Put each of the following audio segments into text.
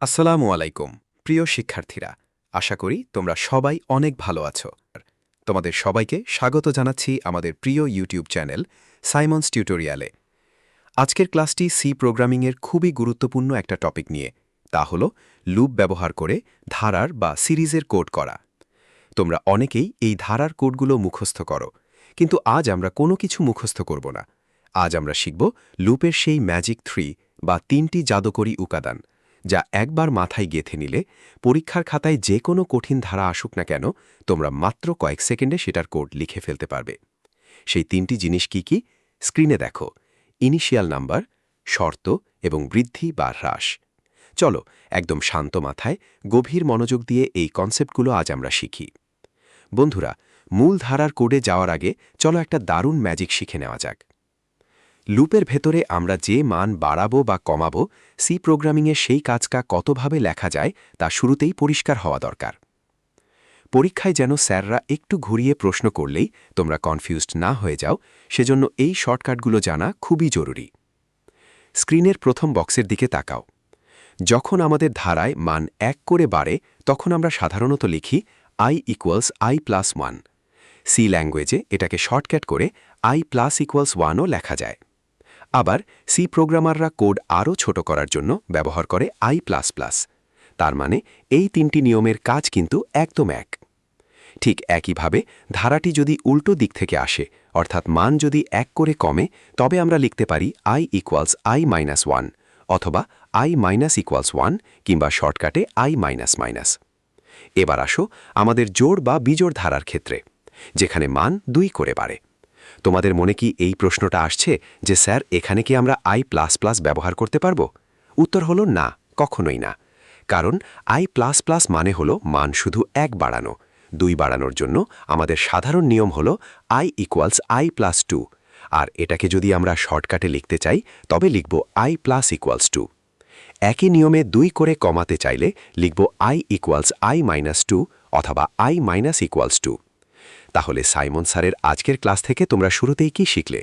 আসসালামু আলাইকুম প্রিয় শিক্ষার্থীরা, আশা করি তোমরা সবাই অনেক ভালো আছো। তোমাদের সবাইকে স্বাগত জানাচ্ছি আমাদের প্রিয় ইউটিউব চ্যানেল সাইমন্স টিউটোরিয়ালে। আজকের ক্লাসটি সি প্রোগ্রামিংয়ের খুবই গুরুত্বপূর্ণ একটা টপিক নিয়ে, তা হল লুপ ব্যবহার করে ধারার বা সিরিজের কোড করা। তোমরা অনেকেই এই ধারার কোডগুলো মুখস্থ করো, কিন্তু আজ আমরা কোনো কিছু মুখস্থ করব না। আজ আমরা শিখব লুপের সেই ম্যাজিক 3 বা 3টি জাদুকরী উপাদান, যা একবার মাথায় গেঁথে নিলে পরীক্ষার খাতায় যে কোনো কঠিন ধারা আসুক না কেন, তোমরা মাত্র কয়েক সেকেন্ডে সেটার কোড লিখে ফেলতে পারবে। সেই 3টি জিনিস কি কি? স্ক্রিনে দেখো। ইনিশিয়াল নাম্বার, শর্ত এবং বৃদ্ধি বা হ্রাস। চলো একদম শান্ত মাথায় গভীর মনোযোগ দিয়ে এই কনসেপ্টগুলো আজ আমরা শিখি। বন্ধুরা, মূল ধারার কোডে যাওয়ার আগে চলো একটা দারুণ ম্যাজিক শিখে নেওয়া যাক। লুপের ভেতরে আমরা যে মান বাড়াবো বা কমাবো, সি প্রোগ্রামিংয়ে সেই কাজটা কতভাবে লেখা যায় তা শুরুতেই পরিষ্কার হওয়া দরকার। পরীক্ষায় যেন স্যাররা একটু ঘুরিয়ে প্রশ্ন করলেই তোমরা কনফিউজড না হয়ে যাও, সেজন্য এই শর্টকাটগুলো জানা খুবই জরুরি। স্ক্রিনের প্রথম বক্সের দিকে তাকাও। যখন আমাদের ধারায় মান 1 করে বাড়ে, তখন আমরা সাধারণত লিখি i = i+1। সি ল্যাঙ্গুয়েজে এটাকে শর্টকাট করে i+=1ও লেখা যায়। আবার সি প্রোগ্রামাররা কোড আরও ছোট করার জন্য ব্যবহার করে i++। তার মানে এই 3টি নিয়মের কাজ কিন্তু একদম এক। ঠিক একইভাবে ধারাটি যদি উল্টো দিক থেকে আসে, অর্থাৎ মান যদি 1 করে কমে, তবে আমরা লিখতে পারি i = i-1 অথবা i-1 কিংবা শর্টকাটে i-। এবার আসো আমাদের জোড় বা বিজোড় ধারার ক্ষেত্রে, যেখানে মান 2 করে বাড়ে। তোমাদের মনে কি এই প্রশ্নটা আসছে যে স্যার, এখানে কি আমরা i++ ব্যবহার করতে পারব? উত্তর হলো না, কখনোই না। কারণ i++ মানে হলো মান শুধু 1 বাড়ানো। 2 বাড়ানোর জন্য আমাদের সাধারণ নিয়ম হলো i = i+2, আর এটাকে যদি আমরা শর্টকাটে লিখতে চাই তবে লিখব i + 2। একই নিয়মে 2 করে কমাতে চাইলে লিখব i = i-2 অথবা i-2। তাহলে সাইমন স্যারের আজকের ক্লাস থেকে তোমরা শুরুতেই কি শিখলে?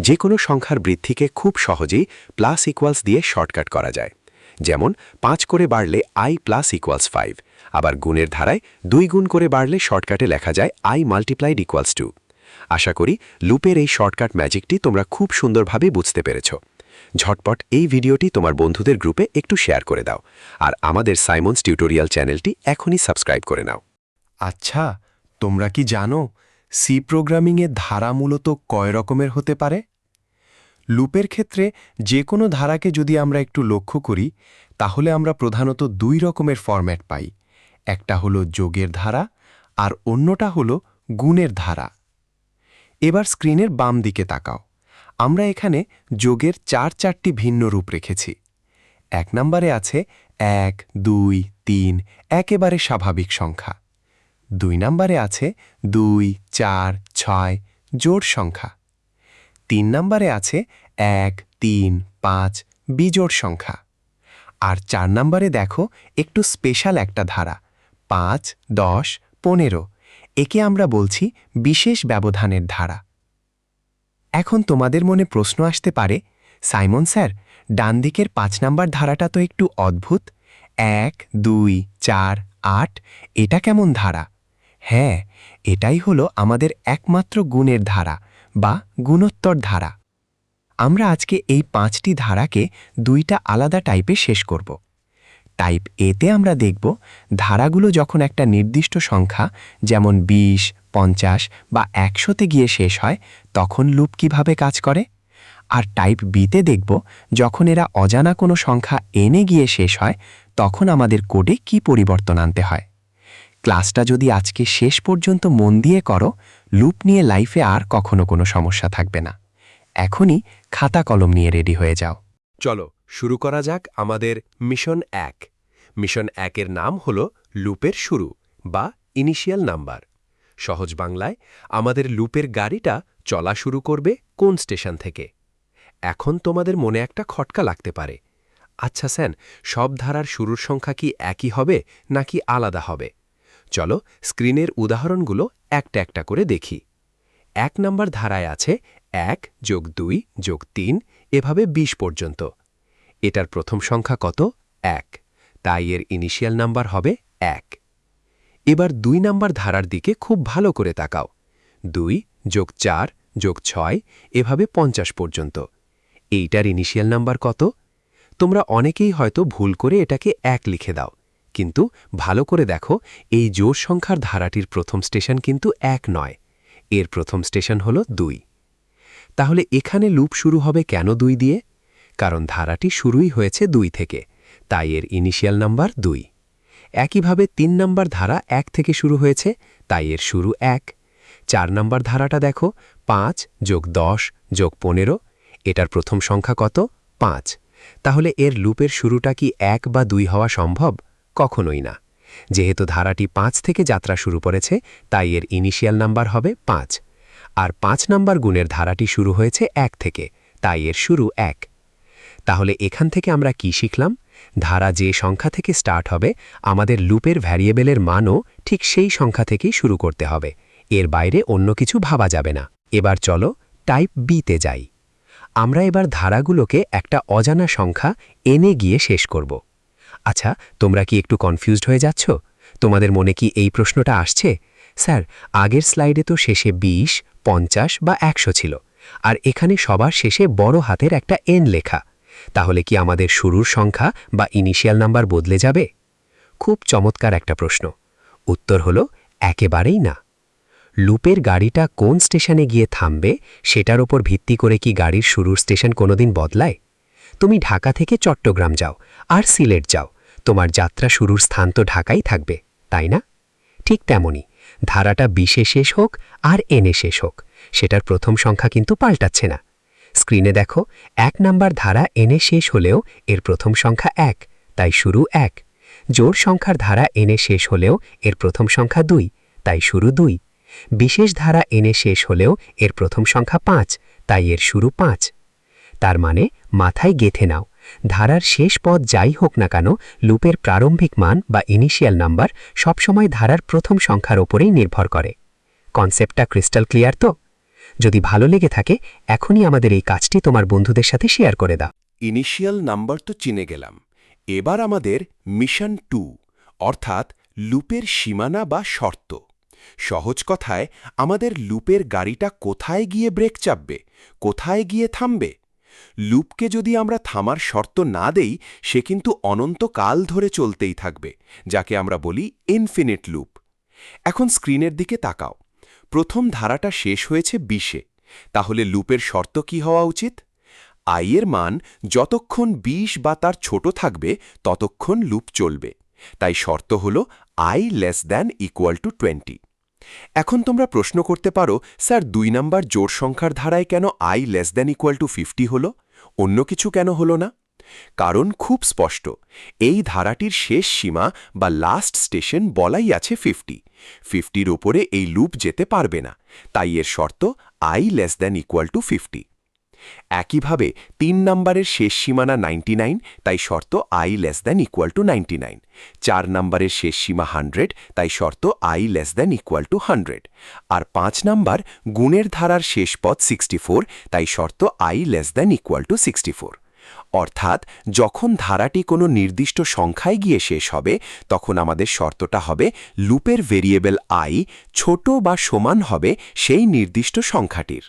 যে কোনো সংখ্যার বৃদ্ধিকে খুব সহজেই প্লাস ইকুয়ালস দিয়ে শর্টকাট করা যায়। যেমন 5 করে বাড়লে i + 5, আবার গুণের ধারায় 2 গুণ করে বাড়লে শর্টকাটে লেখা যায় i × 2। আশা করি লুপের এই শর্টকাট ম্যাজিকটি তোমরা খুব সুন্দরভাবে বুঝতে পেরেছ। ঝটপট এই ভিডিওটি তোমার বন্ধুদের গ্রুপে একটু শেয়ার করে দাও, আর আমাদের সাইমন্স টিউটোরিয়াল চ্যানেলটি এখনই সাবস্ক্রাইব করে নাও। আচ্ছা, তোমরা কি জানো সি প্রোগ্রামিংয়ে ধারা মূলত কয় রকমের হতে পারে? লুপের ক্ষেত্রে যে কোনো ধারাকে যদি আমরা একটু লক্ষ্য করি, তাহলে আমরা প্রধানত 2 রকমের ফরম্যাট পাই। একটা হলো যোগের ধারা, আর অন্যটা হলো গুণের ধারা। এবার স্ক্রিনের বাম দিকে তাকাও। আমরা এখানে যোগের 4টি ভিন্ন রূপ রেখেছি। 1 নম্বরে আছে 1, 2, 3, একেবারে স্বাভাবিক সংখ্যা। 2 নম্বরে আছে 2, 4, 6, জোড় সংখ্যা। 3 নম্বরে আছে 1, 3, 5, বিজোড় সংখ্যা। আর 4 নম্বরে দেখো একটু স্পেশাল একটা ধারা, 5, 10, 15। একে আমরা বলছি বিশেষ ব্যবধানের ধারা। এখন তোমাদের মনে প্রশ্ন আসতে পারে, সাইমন স্যার, ডান দিকের 5 নাম্বার ধারাটা তো একটু অদ্ভুত। 1, 2, 4, 8, এটা কেমন ধারা? হ্যাঁ, এটাই হলো আমাদের একমাত্র গুণের ধারা বা গুণোত্তর ধারা। আমরা আজকে এই 5টি ধারাকে 2টা আলাদা টাইপে শেষ করব। টাইপ এতে আমরা দেখব ধারাগুলো যখন একটা নির্দিষ্ট সংখ্যা যেমন 20, 50 বা 100তে গিয়ে শেষ হয়, তখন লুপ কিভাবে কাজ করে। আর টাইপ বিতে দেখব যখন এরা অজানা কোনো সংখ্যা এনে গিয়ে শেষ হয়, তখন আমাদের কোডে কি পরিবর্তন আনতে হয়। ক্লাসটা যদি আজকে শেষ পর্যন্ত মন দিয়ে করো, লুপ নিয়ে লাইফে আর কখনো কোনো সমস্যা থাকবে না। এখনই খাতা কলম নিয়ে রেডি হয়ে যাও। চলো শুরু করা যাক আমাদের মিশন 1। মিশন 1-এর নাম হল লুপের শুরু বা ইনিশিয়াল নাম্বার। সহজ বাংলায়, আমাদের লুপের গাড়িটা চলা শুরু করবে কোন স্টেশন থেকে? এখন তোমাদের মনে একটা খটকা লাগতে পারে। আচ্ছা স্যার, সব ধারার শুরুর সংখ্যা কি একই হবে নাকি আলাদা হবে? চলো স্ক্রিনের উদাহরণগুলো একটা একটা করে দেখি। 1 নম্বর ধারায় আছে 1 + 2 + 3, এভাবে 20 পর্যন্ত। এটার প্রথম সংখ্যা কত? 1। তাই এর ইনিশিয়াল নাম্বার হবে 1। এবার 2 নাম্বার ধারার দিকে খুব ভালো করে তাকাও। 2 যোগ 4 যোগ 6 এভাবে 50 পর্যন্ত। এইটার ইনিশিয়াল নাম্বার কত? তোমরা অনেকেই হয়তো ভুল করে এটাকে 1 লিখে দাও, কিন্তু ভালো করে দেখো, এই জোড় সংখ্যার ধারাটির প্রথম স্টেশন কিন্তু 1 নয়, এর প্রথম স্টেশন হল 2। তাহলে এখানে লুপ শুরু হবে কেন 2 দিয়ে? কারণ ধারাটি শুরুই হয়েছে 2 থেকে, তাই এর ইনিশিয়াল নাম্বার 2। একইভাবে 3 নাম্বার ধারা 1 থেকে শুরু হয়েছে, তাই এর শুরু 1। 4 নাম্বার ধারাটা দেখো, 5 যোগ 10 যোগ 15, এটার প্রথম সংখ্যা কত? 5। তাহলে এর লুপের শুরুটা কি 1 বা 2 হওয়া সম্ভব? কখনোই না। যেহেতু ধারাটি 5 থেকে যাত্রা শুরু করেছে, তাই এর ইনিশিয়াল নাম্বার হবে 5। আর 5 নাম্বার গুণের ধারাটি শুরু হয়েছে 1 থেকে, তাই এর শুরু 1। তাহলে এখান থেকে আমরা কি শিখলাম? ধারা যে সংখ্যা থেকে স্টার্ট হবে, আমাদের লুপের ভ্যারিয়েবলের মানও ঠিক সেই সংখ্যা থেকেই শুরু করতে হবে, এর বাইরে অন্য কিছু ভাবা যাবে না। এবার চলো টাইপ বিতে যাই। আমরা এবার ধারাগুলোকে একটা অজানা সংখ্যা এনে গিয়ে শেষ করব। আচ্ছা, তোমরা কি একটু কনফিউজড হয়ে যাচ্ছ? তোমাদের মনে কি এই প্রশ্নটা আসছে, স্যার আগের স্লাইডে তো শেষে 20, 50 বা 100 ছিল, আর এখানে সবার শেষে বড় হাতের একটা এন লেখা, তাহলে কি আমাদের শুরুর সংখ্যা বা ইনিশিয়াল নাম্বার বদলে যাবে? খুব চমৎকার একটা প্রশ্ন। উত্তর হলো একেবারেই না। লুপের গাড়িটা কোন স্টেশনে গিয়ে থামবে সেটার ওপর ভিত্তি করে কি গাড়ির শুরুর স্টেশন কোনোদিন বদলায়? তুমি ঢাকা থেকে চট্টগ্রাম যাও আর সিলেট যাও, তোমার যাত্রা শুরুর স্থান তো ঢাকাই থাকবে, তাই না? ঠিক তেমনই ধারাটা 20-এ শেষ হোক আর এনে শেষ হোক, সেটার প্রথম সংখ্যা কিন্তু পাল্টাচ্ছে না। স্ক্রিনে দেখো, 1 নাম্বার ধারা এনে শেষ হলেও এর প্রথম সংখ্যা 1, তাই শুরু 1। জোড় সংখ্যার ধারা এনে শেষ হলেও এর প্রথম সংখ্যা 2, তাই শুরু 2। বিশেষ ধারা এনে শেষ হলেও এর প্রথম সংখ্যা 5, তাই এর শুরু 5। তার মানে মাথায় গেঁথে নাও, ধারার শেষ পদ যাই হোক না কেন, লুপের প্রারম্ভিক মান বা ইনিশিয়াল নাম্বার সবসময় ধারার প্রথম সংখ্যার ওপরেই নির্ভর করে। কনসেপ্টটা ক্রিস্টাল ক্লিয়ার তো? যদি ভালো লেগে থাকে, এখনই আমাদের এই কাজটি তোমার বন্ধুদের সাথে শেয়ার করে দাও। ইনিশিয়াল নাম্বার তো চিনে গেলাম। এবার আমাদের মিশন 2, অর্থাৎ লুপের সীমানা বা শর্ত। সহজ কথায়, আমাদের লুপের গাড়িটা কোথায় গিয়ে ব্রেক চাপবে, কোথায় গিয়ে থামবে? লুপকে যদি আমরা থামার শর্ত না দেই, সে কিন্তু অনন্তকাল ধরে চলতেই থাকবে, যাকে আমরা বলি ইনফিনিট লুপ। এখন স্ক্রিনের দিকে তাকাও। প্রথম ধারাটা শেষ হয়েছে 20-এ, তাহলে লুপের শর্ত কি হওয়া উচিত? আই এর মান যতক্ষণ 20 বা তার ছোট থাকবে ততক্ষণ লুপ চলবে, তাই শর্ত হল i< 20। এখন তোমরা প্রশ্ন করতে পারো, স্যার 2 নাম্বার জোড় সংখ্যার ধারায় কেন i< 50 হলো, অন্য কিছু কেন হলো না? কারণ খুব স্পষ্ট, এই ধারাটির শেষ সীমা বা লাস্ট স্টেশন বলাই আছে 50। 50-র ওপরে এই লুপ যেতে পারবে না, তাই এর শর্ত i< 50। একইভাবে 3 নাম্বারের শেষ সীমানা 99, তাই শর্ত i< 99। 4 নাম্বারের শেষ সীমা 100, তাই শর্ত i< 100। আর 5 নাম্বার গুণের ধারার শেষ পদ 64, তাই শর্ত i< 64। অর্থাৎ যখন ধারাটি কোনো নির্দিষ্ট সংখ্যায় গিয়ে শেষ হবে, তখন আমাদের শর্তটা হবে লুপের ভেরিয়েবল i ছোট বা সমান হবে সেই নির্দিষ্ট সংখ্যাটির।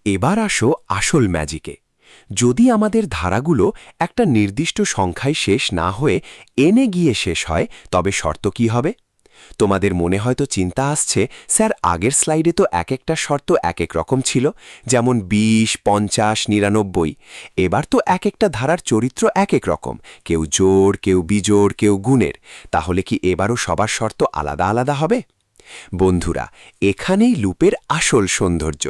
এবার আসো আসল ম্যাজিকে। যদি আমাদের ধারাগুলো একটা নির্দিষ্ট সংখ্যায় শেষ না হয়ে এনে গিয়ে শেষ হয়, তবে শর্ত কি হবে? তোমাদের মনে হয়তো চিন্তা আসছে, স্যার আগের স্লাইডে তো এক একটা শর্ত এক এক রকম ছিল, যেমন 20, 50, 99। এবার তো এক একটা ধারার চরিত্র এক এক রকম, কেউ জোড়, কেউ বিজোড়, কেউ গুণের। তাহলে কি এবারও সবার শর্ত আলাদা আলাদা হবে? বন্ধুরা, এখানেই লুপের আসল সৌন্দর্য।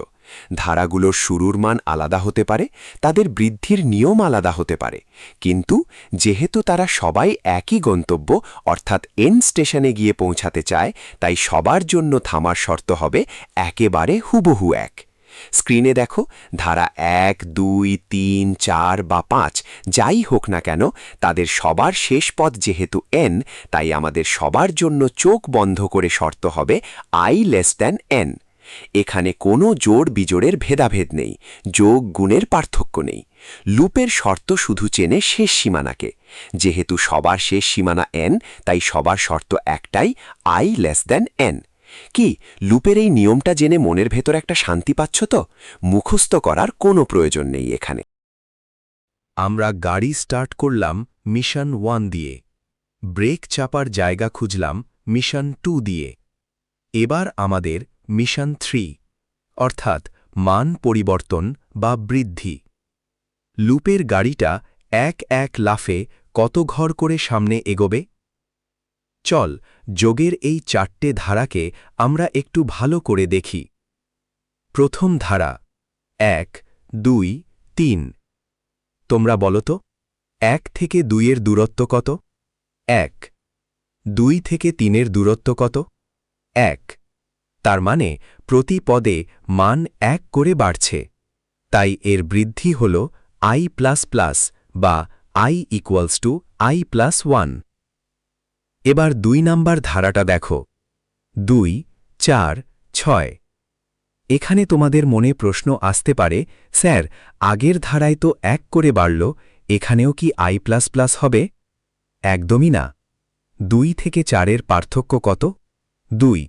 ধারাগুলোর শুরুর মান আলাদা হতে পারে, তাদের বৃদ্ধির নিয়ম আলাদা হতে পারে, কিন্তু যেহেতু তারা সবাই একই গন্তব্য অর্থাৎ এন স্টেশনে গিয়ে পৌঁছাতে চায়, তাই সবার জন্য থামার শর্ত হবে একেবারে হুবহু এক। স্ক্রিনে দেখো, ধারা 1, 2, 3, 4 বা 5 যাই হোক না কেন, তাদের সবার শেষ পদ যেহেতু n, তাই আমাদের সবার জন্য চোখ বন্ধ করে শর্ত হবে i<n। এখানে কোনো জোড় বিজোড়ের ভেদাভেদ নেই, যোগ গুণের পার্থক্য নেই। লুপের শর্ত শুধু চেনে শেষ সীমানাকে। যেহেতু সবার শেষ সীমানা n, তাই সবার শর্ত একটাই, i n। কি লুপের এই নিয়মটা জেনে মনের ভেতর একটা শান্তি পাচ্ছ তো? মুখস্থ করার কোনো প্রয়োজন নেই এখানে। আমরা গাড়ি স্টার্ট করলাম মিশন 1 দিয়ে, ব্রেক চাপার জায়গা খুঁজলাম মিশন 2 দিয়ে। এবার আমাদের মিশন 3, অর্থাৎ মান পরিবর্তন বা বৃদ্ধি। লুপের গাড়িটা এক লাফে কত ঘর করে সামনে এগোবে? চল যোগের এই 4টে ধারাকে আমরা একটু ভালো করে দেখি। প্রথম ধারা 1, 2, 3। তোমরা বলো তো 1 থেকে 2 এর দূরত্ব কত? 1। 2 থেকে 3 এর দূরত্ব কত? 1। তার মানে প্রতি পদে মান 1 করে বাড়ছে, তাই এর বৃদ্ধি হল i++ বা i = i+1। এবার 2 নাম্বার ধারাটা দেখো, 2, 4, 6। এখানে তোমাদের মনে প্রশ্ন আসতে পারে, স্যার আগের ধারায় তো 1 করে বাড়ল, এখানেও কি i++ হবে? একদমই না। 2 থেকে 4 এর পার্থক্য কত? 2।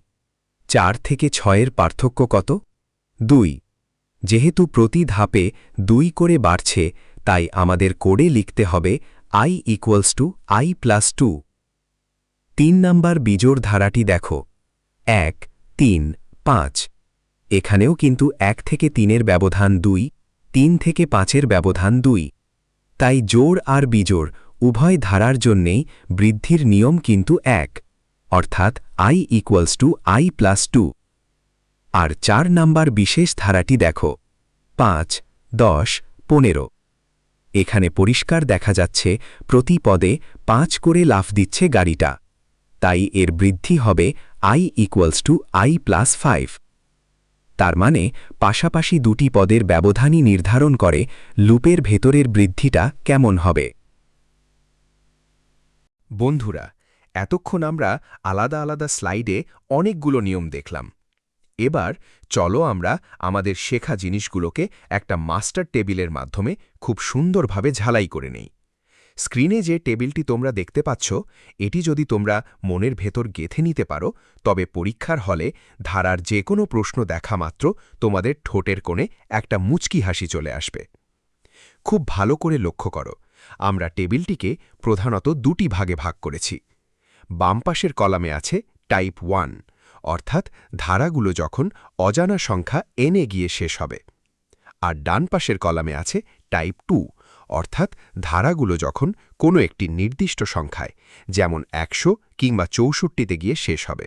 4 থেকে 6 এর পার্থক্য কত? 2। যেহেতু প্রতি ধাপে 2 করে বাড়ছে, তাই আমাদের কোডে লিখতে হবে i = i+2। 3 নাম্বার বিজোড় ধারাটি দেখো, 1, 3, 5। এখানেও কিন্তু 1 থেকে 3 এর ব্যবধান 2, 3 থেকে 5 এর ব্যবধান 2। তাই জোড় আর বিজোড় উভয় ধারার জন্যেই বৃদ্ধির নিয়ম কিন্তু 1, অর্থাৎ i = i+2। আর 4 নাম্বার বিশেষ ধারাটি দেখো, 5, 10, 15। এখানে পরিষ্কার দেখা যাচ্ছে প্রতি পদে 5 করে লাফ দিচ্ছে গাড়িটা, তাই এর বৃদ্ধি হবে i = i+5। তার মানে পাশাপাশি দুটি পদের ব্যবধানই নির্ধারণ করে লুপের ভেতরের বৃদ্ধিটা কেমন হবে। বন্ধুরা, এতক্ষণ আমরা আলাদা আলাদা স্লাইডে অনেকগুলো নিয়ম দেখলাম। এবার চলো আমরা আমাদের শেখা জিনিসগুলোকে একটা মাস্টার টেবিলের মাধ্যমে খুব সুন্দরভাবে ঝালাই করে নেই। স্ক্রিনে যে টেবিলটি তোমরা দেখতে পাচ্ছ, এটি যদি তোমরা মনের ভেতর গেঁথে নিতে পারো, তবে পরীক্ষার হলে ধারার যে কোনো প্রশ্ন দেখা মাত্র তোমাদের ঠোঁটের কোণে একটা মুচকি হাসি চলে আসবে। খুব ভালো করে লক্ষ্য করো, আমরা টেবিলটিকে প্রধানত 2টি ভাগে ভাগ করেছি। বাম পাশের কলামে আছে টাইপ 1, অর্থাৎ ধারাগুলো যখন অজানা সংখ্যা n এ গিয়ে শেষ হবে। আর ডান পাশের কলামে আছে টাইপ 2, অর্থাৎ ধারাগুলো যখন কোনো একটি নির্দিষ্ট সংখ্যায়, যেমন 100 কিংবা 64তে গিয়ে শেষ হবে।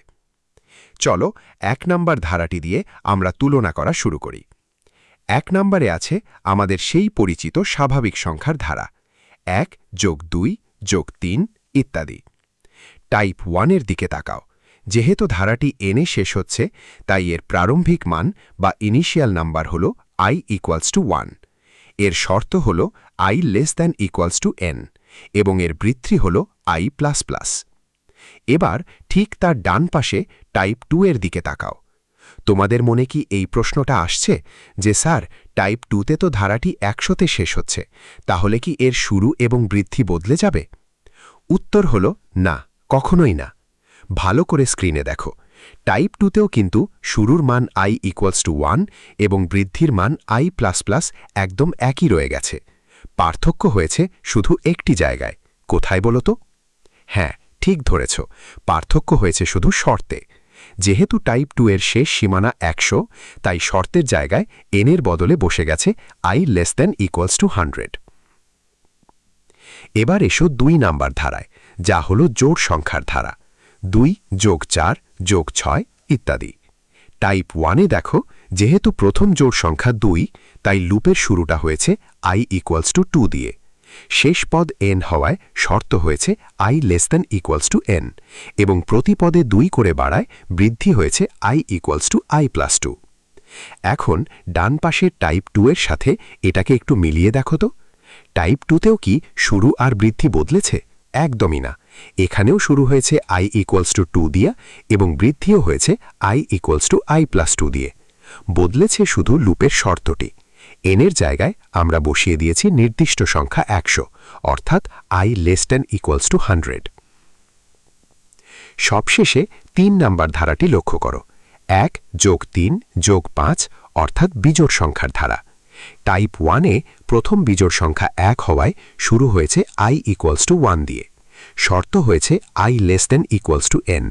চলো 1 নাম্বার ধারাটি দিয়ে আমরা তুলনা করা শুরু করি। 1 নম্বরে আছে আমাদের সেই পরিচিত স্বাভাবিক সংখ্যার ধারা, 1 + 2 + 3 ইত্যাদি। টাইপ 1 এর দিকে তাকাও। যেহেতু ধারাটি n এ শেষ হচ্ছে, তাই এর প্রারম্ভিক মান বা ইনিশিয়াল নাম্বার হল i = 1। এর শর্ত হল i <= n এবং এর বৃদ্ধি হল i++। এবার ঠিক তার ডান পাশে টাইপ 2 এর দিকে তাকাও। তোমাদের মনে কি এই প্রশ্নটা আসছে যে স্যার টাইপ 2তে তো ধারাটি 100তে শেষ হচ্ছে, তাহলে কি এর শুরু এবং বৃদ্ধি বদলে যাবে? উত্তর হল না, কখনোই না। ভালো করে স্ক্রিনে দেখো, টাইপ 2তেও কিন্তু শুরুর মান i = 1 এবং বৃদ্ধির মান i++ একদম একই রয়ে গেছে। পার্থক্য হয়েছে শুধু একটি জায়গায়। কোথায় বলো তো? হ্যাঁ, ঠিক ধরেছ, পার্থক্য হয়েছে শুধু শর্তে। যেহেতু টাইপ 2 এর শেষ সীমানা 100, তাই শর্তের জায়গায় n এর বদলে বসে গেছে i <= 100। এবার এসো 2 নাম্বার ধারায়, যা হল জোড় সংখ্যার ধারা, 2 + 4 + 6 ইত্যাদি। টাইপ 1 এ দেখো, যেহেতু প্রথম জোড় সংখ্যা 2, তাই লুপের শুরুটা হয়েছে i = 2 দিয়ে। শেষ পদ n হওয়ায় শর্ত হয়েছে i <= n এবং প্রতি পদে 2 করে বাড়ায় বৃদ্ধি হয়েছে i = i+2। এখন ডান পাশের টাইপ 2 এর সাথে এটাকে একটু মিলিয়ে দেখো তো। টাইপ 2তেও কি শুরু আর বৃদ্ধি বদলেছে? একদমই না। এখানেও শুরু হয়েছে i = 2 দিয়ে এবং বৃদ্ধিও হয়েছে i = i+2 দিয়ে। বদলেছে শুধু লুপের শর্তটি। এনের জায়গায় আমরা বসিয়ে দিয়েছি নির্দিষ্ট সংখ্যা 100, অর্থাৎ i <= 100। সবশেষে 3 নাম্বার ধারাটি লক্ষ্য করো, 1 যোগ 3 যোগ 5, অর্থাৎ বিজোড় সংখ্যার ধারা। টাইপ 1-এ প্রথম বিজোড় সংখ্যা 1 হওয়ায় শুরু হয়েছে i = 1 দিয়ে। শর্ত হয়েছে i <= n,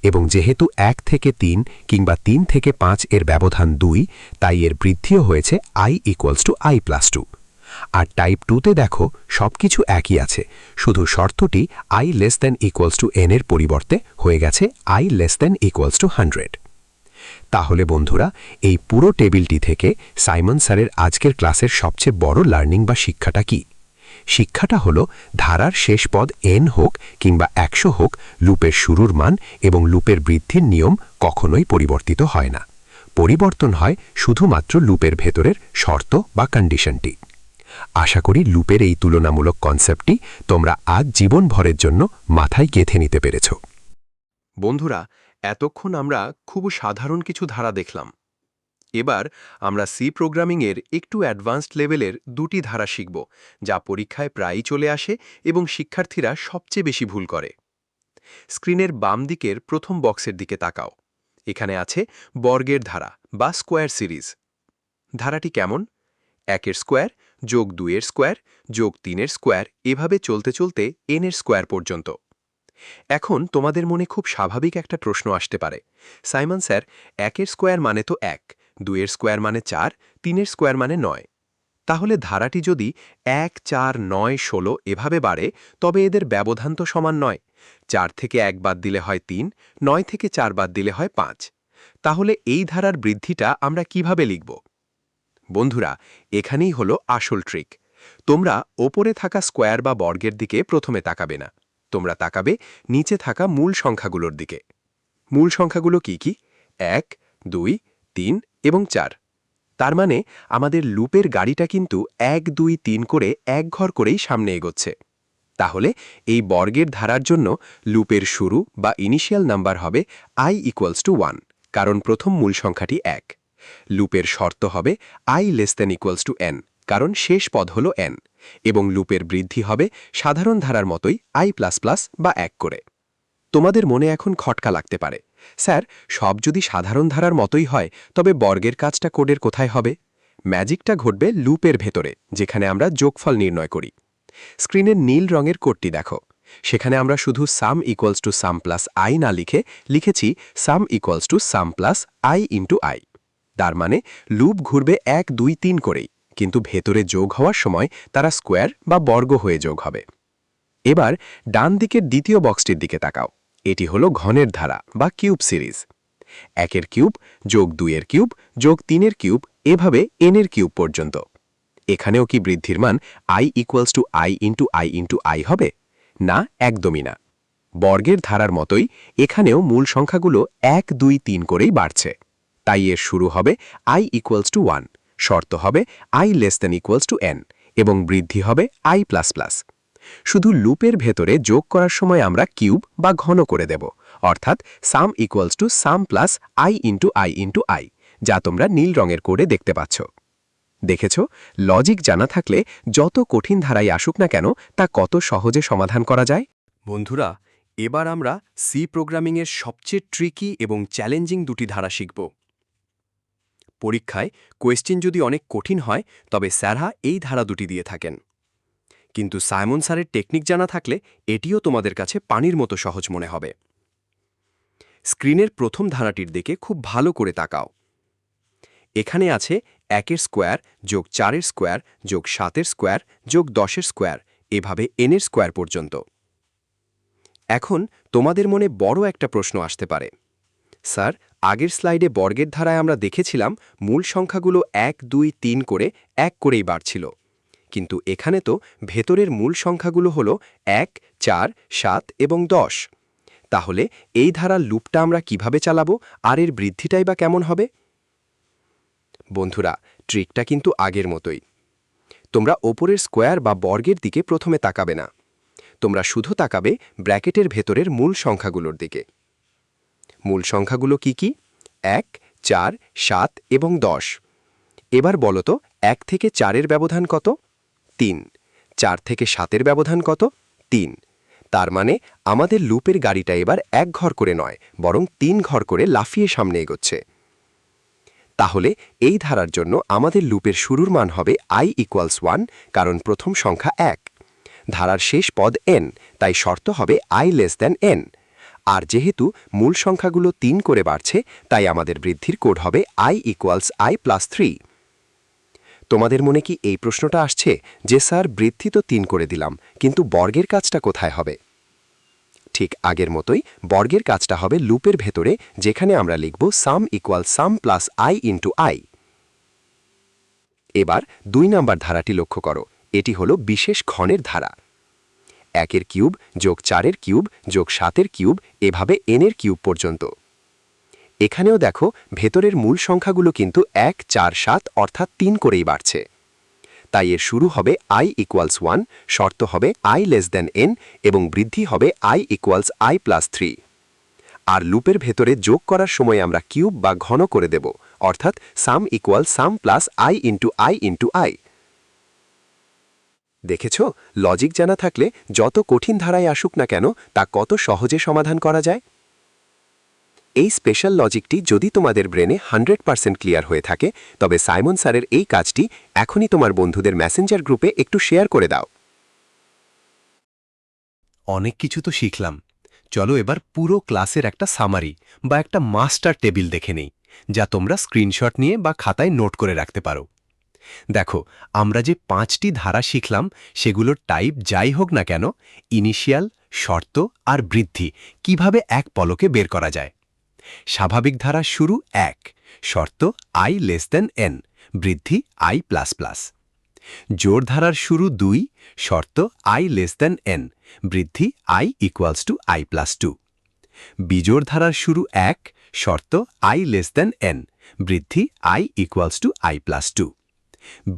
এবং যেহেতু 1 থেকে 3 কিংবা 3 থেকে 5 এর ব্যবধান 2, তাই এর বৃদ্ধিও হয়েছে i = i+2। আর টাইপ 2-তে দেখো সবকিছু একই আছে, শুধু শর্তটি i <= n এর পরিবর্তে হয়ে গেছে i <= 100। তাহলে বন্ধুরা, এই পুরো টেবিলটি থেকে সাইমন স্যারের আজকের ক্লাসের সবচেয়ে বড় লার্নিং বা শিক্ষাটা কি? শিক্ষাটা হলো ধারার শেষ পদ n হোক কিংবা 100 হোক, লুপের শুরুর মান এবং লুপের বৃদ্ধির নিয়ম কখনোই পরিবর্তিত হয় না। পরিবর্তন হয় শুধুমাত্র লুপের ভেতরের শর্ত বা কন্ডিশনটি। আশা করি লুপের এই তুলনামূলক কনসেপ্টটি তোমরা আজ জীবনভরের জন্য মাথায় গেঁথে নিতে পেরেছ। বন্ধুরা, এতক্ষণ আমরা খুব সাধারণ কিছু ধারা দেখলাম। এবার আমরা সি প্রোগ্রামিংয়ের একটু অ্যাডভান্সড লেভেলের 2টি ধারা শিখব, যা পরীক্ষায় প্রায়ই চলে আসে এবং শিক্ষার্থীরা সবচেয়ে বেশি ভুল করে। স্ক্রিনের বাম দিকের প্রথম বক্সের দিকে তাকাও। এখানে আছে বর্গের ধারা বা স্কোয়ার সিরিজ। ধারাটি কেমন? 1-এর স্কোয়ার যোগ 2-এর স্কোয়ার যোগ 3-এর স্কোয়ার, এভাবে চলতে চলতে n-এর স্কোয়ার পর্যন্ত। এখন তোমাদের মনে খুব স্বাভাবিক একটা প্রশ্ন আসতে পারে, সাইমন স্যার, 1-এর স্কোয়ার মানে তো 1, 2-এর স্কোয়ার মানে 4, 3-এর স্কোয়ার মানে 9। তাহলে ধারাটি যদি 1, 4, 9, 16 এভাবে বাড়ে, তবে এদের ব্যবধান তো সমান নয়। 4 থেকে 1 বাদ দিলে হয় 3, 9 থেকে 4 বাদ দিলে হয় 5। তাহলে এই ধারার বৃদ্ধিটা আমরা কিভাবে লিখব? বন্ধুরা, এখানেই হলো আসল ট্রিক। তোমরা ওপরে থাকা স্কোয়ার বা বর্গের দিকে প্রথমে তাকাবে না, তোমরা তাকাবে নিচে থাকা মূল সংখ্যাগুলোর দিকে। মূল সংখ্যাগুলো কি কি? 1, 2, 3 এবং 4। তার মানে আমাদের লুপের গাড়িটা কিন্তু 1, 2, 3 করে এক ঘর করেই সামনে এগোচ্ছে। তাহলে এই বর্গের ধারার জন্য লুপের শুরু বা ইনিশিয়াল নাম্বার হবে i = 1, কারণ প্রথম মূল সংখ্যাটি 1। লুপের শর্ত হবে i <= n, কারণ শেষ পদ হল n, এবং লুপের বৃদ্ধি হবে সাধারণ ধারার মতোই i++ বা 1 করে। তোমাদের মনে এখন খটকা লাগতে পারে, স্যার, সব যদি সাধারণ ধারার মতোই হয়, তবে বর্গের কাজটা কোডের কোথায় হবে? ম্যাজিকটা ঘটবে লুপের ভেতরে, যেখানে আমরা যোগফল নির্ণয় করি। স্ক্রিনের নীল রঙের কোডটি দেখো। সেখানে আমরা শুধু sum = sum + i না লিখেছি sum = sum + i * i। তার মানে লুপ ঘুরবে 1, 2, 3 করেই, কিন্তু ভেতরে যোগ হওয়ার সময় তারা স্কোয়ার বা বর্গ হয়ে যোগ হবে। এবার ডান দিকের দ্বিতীয় বক্সটির দিকে তাকাও। এটি হলো ঘনের ধারা বা কিউব সিরিজ। 1-এর কিউব যোগ 2-এর কিউব যোগ 3-এর কিউব, এভাবে n-এর কিউব পর্যন্ত। এখানেও কি বৃদ্ধির মান i = i * i * i হবে? না, একদমই না। বর্গের ধারার মতোই এখানেও মূল সংখ্যাগুলো 1, 2, 3 করেই বাড়ছে। তাই এর শুরু হবে i = 1, শর্ত হবে i <= n, এবং বৃদ্ধি হবে i++। শুধু লুপের ভেতরে যোগ করার সময় আমরা কিউব বা ঘন করে দেব, অর্থাৎ sum = sum + i * i * i, যা তোমরা নীল রঙের কোডে দেখতে পাচ্ছ। দেখেছ, লজিক জানা থাকলে যত কঠিন ধারাই আসুক না কেন, তা কত সহজে সমাধান করা যায়। বন্ধুরা, এবার আমরা সি প্রোগ্রামিংয়ের সবচেয়ে ট্রিকি এবং চ্যালেঞ্জিং 2টি ধারা শিখব। পরীক্ষায় কোয়েশ্চেন যদি অনেক কঠিন হয়, তবে স্যারহা এই ধারা 2টি দিয়ে থাকেন। কিন্তু সাইমন স্যারের টেকনিক জানা থাকলে এটিও তোমাদের কাছে পানির মতো সহজ মনে হবে। স্ক্রিনের প্রথম ধারাটির দিকে খুব ভালো করে তাকাও। এখানে আছে 1-এর স্কোয়ার যোগ 4-এর স্কোয়ার যোগ 7-এর স্কোয়ার যোগ 10-এর স্কোয়ার, এভাবে n-এর স্কোয়ার পর্যন্ত। এখন তোমাদের মনে বড় একটা প্রশ্ন আসতে পারে, স্যার, আগের স্লাইডে বর্গের ধারায় আমরা দেখেছিলাম মূল সংখ্যাগুলো 1, 2, 3 করে এক করেই বাড়ছিল, কিন্তু এখানে তো ভেতরের মূল সংখ্যাগুলো হল 1, 4, 7 এবং 10। তাহলে এই ধারার লুপটা আমরা কিভাবে চালাবো, আর এর বৃদ্ধিটাই বা কেমন হবে? বন্ধুরা, ট্রিকটা কিন্তু আগের মতোই। তোমরা ওপরের স্কোয়ার বা বর্গের দিকে প্রথমে তাকাবে না, তোমরা শুধু তাকাবে ব্র্যাকেটের ভেতরের মূল সংখ্যাগুলোর দিকে। মূল সংখ্যাগুলো কি কি? 1, 4, 7 এবং 10। এবার বলো তো, 1 থেকে 4-এর ব্যবধান কত? 3। 4 থেকে 7-এর ব্যবধান কত? 3। তার মানে আমাদের লুপের গাড়িটা এবার 1 ঘর করে নয়, বরং 3 ঘর করে লাফিয়ে সামনে এগোচ্ছে। তাহলে এই ধারার জন্য আমাদের লুপের শুরুর মান হবে i = 1, কারণ প্রথম সংখ্যা 1। ধারার শেষ পদ n, তাই শর্ত হবে i n। আর যেহেতু মূল সংখ্যাগুলো 3 করে বাড়ছে, তাই আমাদের বৃদ্ধির কোড হবে i = i+3। তোমাদের মনে কি এই প্রশ্নটা আসছে যে স্যার বৃদ্ধি তো 3 করে দিলাম, কিন্তু বর্গের কাজটা কোথায় হবে? ঠিক আগের মতোই বর্গের কাজটা হবে লুপের ভেতরে, যেখানে আমরা লিখব sum = sum + i * i। এবার 2 নাম্বার ধারাটি লক্ষ্য করো, এটি হলো বিশেষ ঘনের ধারা। 1-এর কিউব যোগ 4-এর কিউব যোগ 7-এর কিউব, এভাবে n-এর কিউব পর্যন্ত। এখানেও দেখো ভেতরের মূল সংখ্যাগুলো কিন্তু 1, 4, 7 অর্থাৎ 3 করেই বাড়ছে। তাই এর শুরু হবে i = 1, শর্ত হবে i n এবং বৃদ্ধি হবে i = i+3। আর লুপের ভেতরে যোগ করার সময় আমরা কিউব বা ঘন করে দেব, অর্থাৎ sum = sum + i * i * i। দেখেছ, লজিক জানা থাকলে যত কঠিন ধারায় আসুক না কেন তা কত সহজে সমাধান করা যায়। এই স্পেশাল লজিকটি যদি তোমাদের ব্রেনে 100% ক্লিয়ার হয়ে থাকে, তবে সাইমন স্যারের এই কাজটি এখনই তোমার বন্ধুদের মেসেঞ্জার গ্রুপে একটু শেয়ার করে দাও। অনেক কিছু তো শিখলাম। চলো এবার পুরো ক্লাসের একটা সামারি বা একটা মাস্টার টেবিল দেখে নেই, যা তোমরা স্ক্রিনশট নিয়ে বা খাতায় নোট করে রাখতে পারো। দেখো, আমরা যে 5টি ধারা শিখলাম সেগুলোর টাইপ যাই হোক না কেন, ইনিশিয়াল, শর্ত আর বৃদ্ধি কিভাবে এক পলকে বের করা যায়। স্বাভাবিক ধারা শুরু 1, শর্ত i n, বৃদ্ধি i++। জোড় ধারার শুরু 2, শর্ত i n, বৃদ্ধি i = i+2। বিজোড় ধারার শুরু 1, শর্ত i n, বৃদ্ধি i = i+2।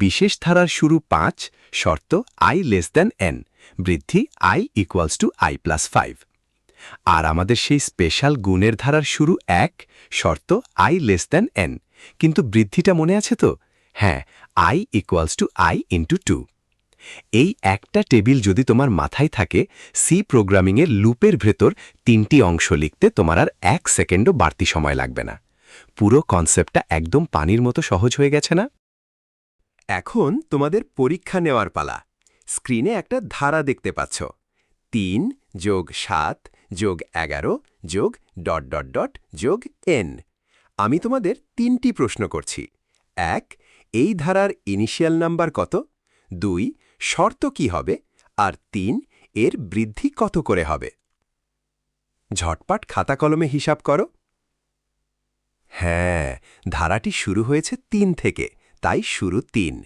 বিশেষ ধারার শুরু 5, শর্ত i n, বৃদ্ধি i = i+5। আর আমাদের সেই স্পেশাল গুণের ধারার শুরু 1, শর্ত i n, কিন্তু বৃদ্ধিটা মনে আছে তো? হ্যাঁ, i = i * 2। এই একটা টেবিল যদি তোমার মাথায় থাকে, সি প্রোগ্রামিংয়ের লুপের ভেতর 3টি অংশ লিখতে তোমার আর 1 সেকেন্ডও বাড়তি সময় লাগবে না। পুরো কনসেপ্টটা একদম পানির মতো সহজ হয়ে গেছে না? এখন তোমাদের পরীক্ষা নেওয়ার পালা। স্ক্রিনে একটা ধারা দেখতে পাচ্ছ, 3 যোগ 7 যোগ 11 যোগ ... যোগ n। আমি তোমাদের 3টি প্রশ্ন করছি। 1, এই ধারার ইনিশিয়াল নাম্বার কত? 2, শর্ত কি হবে? আর 3, এর বৃদ্ধি কত করে হবে? ঝটপট খাতা কলমে হিসাব করো। হ্যাঁ, ধারাটি শুরু হয়েছে 3 থেকে, তাই শুরু 3।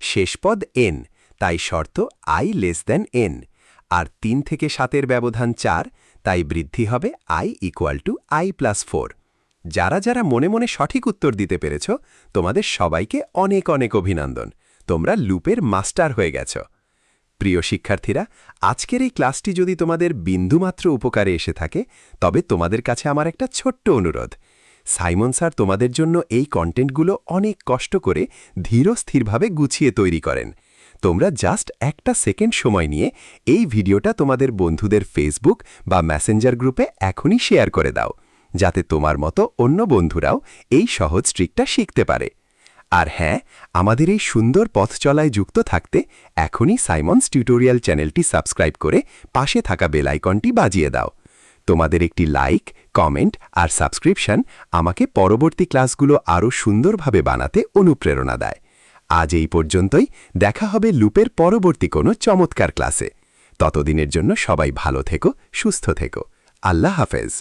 শেষ পদ n, তাই শর্ত i n। আর 3 থেকে 7-এর ব্যবধান 4, তাই বৃদ্ধি হবে i = i+4। যারা যারা মনে মনে সঠিক উত্তর দিতে পেরেছ, তোমাদের সবাইকে অনেক অনেক অভিনন্দন। তোমরা লুপের মাস্টার হয়ে গেছ। প্রিয় শিক্ষার্থীরা, আজকের এই ক্লাসটি যদি তোমাদের বিন্দুমাত্র উপকারে এসে থাকে, তবে তোমাদের কাছে আমার একটা ছোট্ট অনুরোধ। সাইমন স্যার তোমাদের জন্য এই কন্টেন্টগুলো অনেক কষ্ট করে ধীরস্থিরভাবে গুছিয়ে তৈরি করেন। তোমরা জাস্ট একটা সেকেন্ড সময় নিয়ে এই ভিডিওটা তোমাদের বন্ধুদের ফেসবুক বা মেসেঞ্জার গ্রুপে এখনই শেয়ার করে দাও, যাতে তোমার মতো অন্য বন্ধুরাও এই সহজ ট্রিকটা শিখতে পারে। আর হ্যাঁ, আমাদের এই সুন্দর পথ চলায় যুক্ত থাকতে এখনই সাইমনস টিউটোরিয়াল চ্যানেলটি সাবস্ক্রাইব করে পাশে থাকা বেল আইকনটি বাজিয়ে দাও। তোমাদের একটি লাইক, কমেন্ট আর সাবস্ক্রিপশন আমাকে পরবর্তী ক্লাসগুলো আরও সুন্দরভাবে বানাতে অনুপ্রেরণা দেয়। আজ এই পর্যন্তই। দেখা হবে লুপের পরবর্তী কোনো চমৎকার ক্লাসে। ততদিনের জন্য সবাই ভালো থেকো, সুস্থ থেকো। আল্লাহ হাফেজ।